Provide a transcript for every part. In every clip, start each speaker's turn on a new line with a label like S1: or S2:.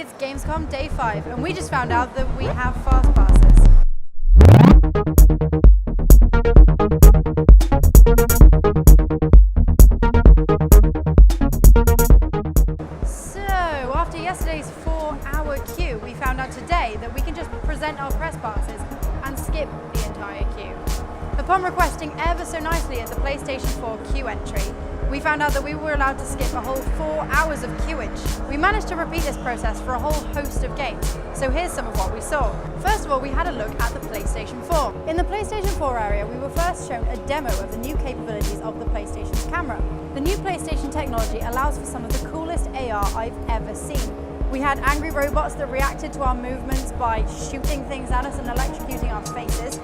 S1: It's Gamescom Day 5, and we just found out that we have fast passes. So, after yesterday's 4-hour queue, we found out today that we can just present our press passes and skip the entire queue. Upon requesting ever so nicely at the PlayStation 4 queue entry, we found out that we were allowed to skip a whole 4 hours of queuage. We managed to repeat this process for a whole host of games, so here's some of what we saw. First of all, we had a look at the PlayStation 4. In the PlayStation 4 area, we were first shown a demo of the new capabilities of the PlayStation's camera. The new PlayStation technology allows for some of the coolest AR I've ever seen. We had angry robots that reacted to our movements by shooting things at us and electrocuting our faces.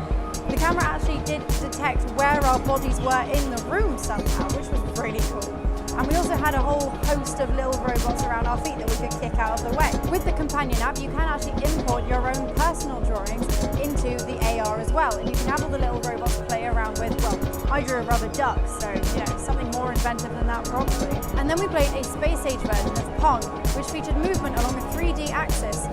S1: The camera actually did detect where our bodies were in the room somehow, which was really cool. And we also had a whole host of little robots around our feet that we could kick out of the way. With the companion app, you can actually import your own personal drawings into the AR as well, and you can have all the little robots play around with, well, I drew a rubber duck, so, something more inventive than that probably. And then we played a space-age version of Pong, which featured movement along a 3D axis.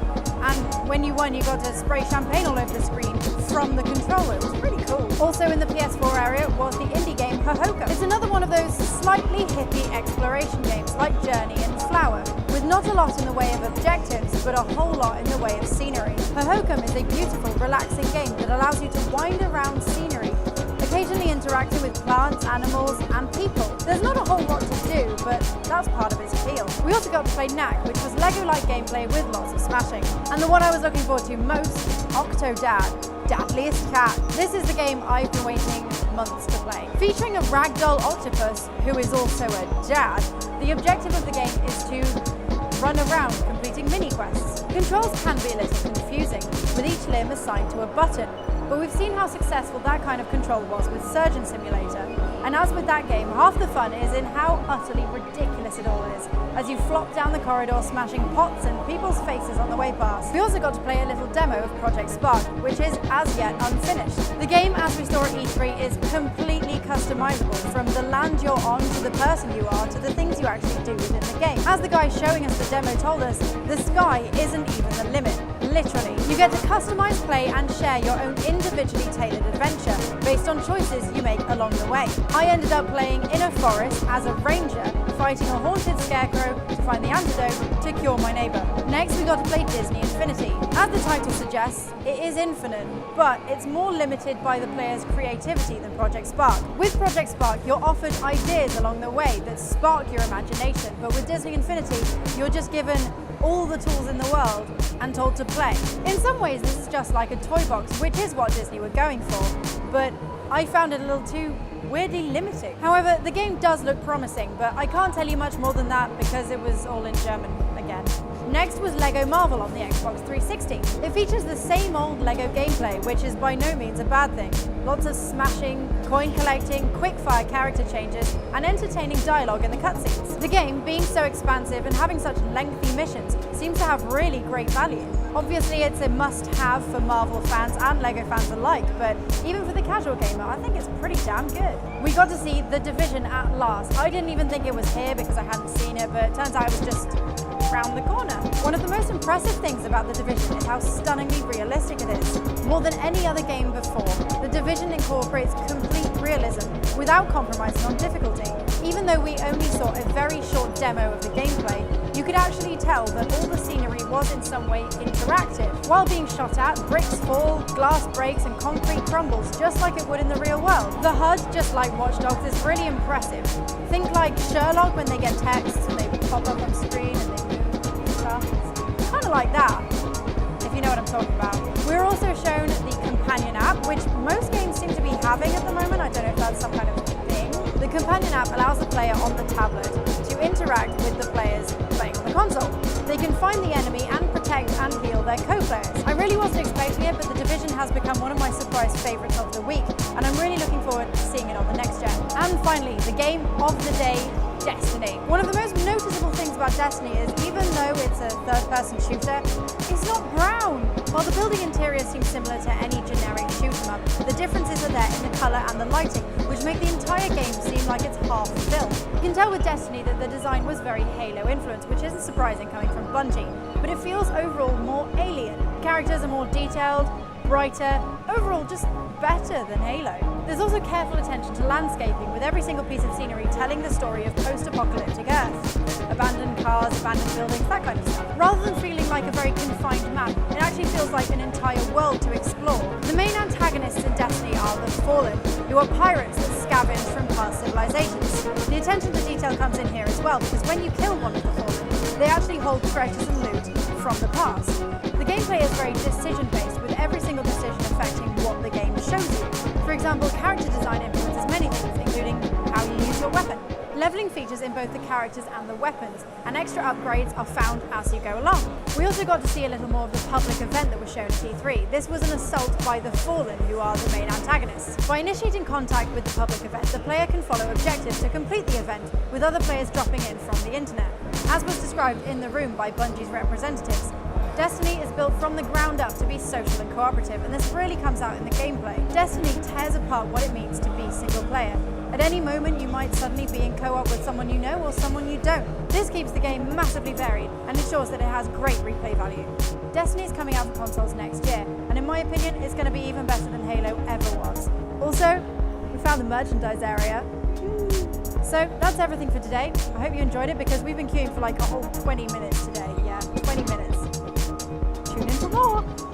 S1: And when you won, you got to spray champagne all over the screen from the controller. It was pretty cool. Also in the PS4 area was the indie game Hohokum. It's another one of those slightly hippie exploration games like Journey and Flower, with not a lot in the way of objectives, but a whole lot in the way of scenery. Hohokum is a beautiful, relaxing game that allows you to wind around scenery, occasionally interacting with plants, animals, and people. There's not a whole lot to do, but that's part of its appeal. We also got to play Knack, which was Lego-like gameplay with lots of smashing. And the one I was looking forward to most, Octodad, Dadliest Cat. This is the game I've been waiting months to play. Featuring a ragdoll octopus, who is also a dad, the objective of the game is to run around completing mini-quests. Controls can be a little confusing, with each limb assigned to a button. But we've seen how successful that kind of control was with Surgeon Simulator. And as with that game, half the fun is in how utterly ridiculous it all is, as you flop down the corridor smashing pots and people's faces on the way past. We also got to play a little demo of Project Spark, which is as yet unfinished. The game, as we saw at E3, is completely customizable, from the land you're on to the person you are to the things you actually do within the game. As the guy showing us the demo told us, the sky isn't even the limit. Literally. You get to customize, play and share your own individually tailored adventure based on choices you make along the way. I ended up playing in a forest as a ranger, fighting a haunted scarecrow to find the antidote to cure my neighbour. Next we got to play Disney Infinity. As the title suggests, it is infinite, but it's more limited by the player's creativity than Project Spark. With Project Spark, you're offered ideas along the way that spark your imagination, but with Disney Infinity, you're just given all the tools in the world and told to play. In some ways this is just like a toy box, which is what Disney were going for, but I found it a little too weirdly limiting. However, the game does look promising, but I can't tell you much more than that because it was all in German again. Next was Lego Marvel on the Xbox 360. It features the same old Lego gameplay, which is by no means a bad thing. Lots of smashing, coin collecting, quick-fire character changes, and entertaining dialogue in the cutscenes. The game, being so expansive and having such lengthy missions, seems to have really great value. Obviously, it's a must-have for Marvel fans and Lego fans alike, but even for the casual gamer, I think it's pretty damn good. We got to see The Division at last. I didn't even think it was here because I hadn't seen it, but it turns out it was just around the corner. One of the most impressive things about The Division is how stunningly realistic it is. More than any other game before, The Division incorporates complete realism without compromising on difficulty. Even though we only saw a very short demo of the gameplay, you could actually tell that all the scenery was in some way interactive. While being shot at, bricks fall, glass breaks and concrete crumbles just like it would in the real world. The HUD, just like Watch Dogs, is really impressive. Think like Sherlock when they get texts and they pop up on screen and they move and stuff. It's kind of like that, if you know what I'm talking about. We're also shown the companion app, which most games seem to be having at the moment. I don't know if that's some kind of thing. The companion app allows the player on the tablet to interact with the players playing on the console. They can find the enemy and protect and heal their co-players. I really wasn't expecting it, but The Division has become one of my surprise favourites of the week, and I'm really looking forward to seeing it on the next gen. And finally, the game of the day Destiny. One of the most noticeable things about Destiny is even though it's a third-person shooter, it's not brown. While the building interior seems similar to any generic shoot-'em up, the differences are there in the colour and the lighting, which make the entire game seem like it's half filled. You can tell with Destiny that the design was very Halo influenced, which isn't surprising coming from Bungie, but it feels overall more alien. Characters are more detailed, brighter, overall just better than Halo. There's also careful attention to landscaping, with every single piece of scenery telling the story of post-apocalyptic Earth. Abandoned cars, abandoned buildings, that kind of stuff. Rather than feeling like a very confined map, it actually feels like an entire world to explore. The main antagonists in Destiny are the Fallen, who are pirates that scavenge from past civilizations. The attention to detail comes in here as well, because when you kill one of the Fallen, they actually hold treasures and loot from the past. The gameplay is very decision-based, with every single decision affecting what the game shows you. For example, character design influences many things, including how you use your weapon. Leveling features in both the characters and the weapons, and extra upgrades are found as you go along. We also got to see a little more of the public event that was shown at E3. This was an assault by the Fallen, who are the main antagonists. By initiating contact with the public event, the player can follow objectives to complete the event, with other players dropping in from the internet. As was described in the room by Bungie's representatives, Destiny is built from the ground up to be social and cooperative, and this really comes out in the gameplay. Destiny tears apart what it means to be single player. At any moment, you might suddenly be in co-op with someone you know or someone you don't. This keeps the game massively varied and ensures that it has great replay value. Destiny is coming out for consoles next year, and in my opinion, it's going to be even better than Halo ever was. Also, we found the merchandise area. So that's everything for today. I hope you enjoyed it, because we've been queuing for like a whole 20 minutes today. Yeah, 20 minutes. Tune in for more.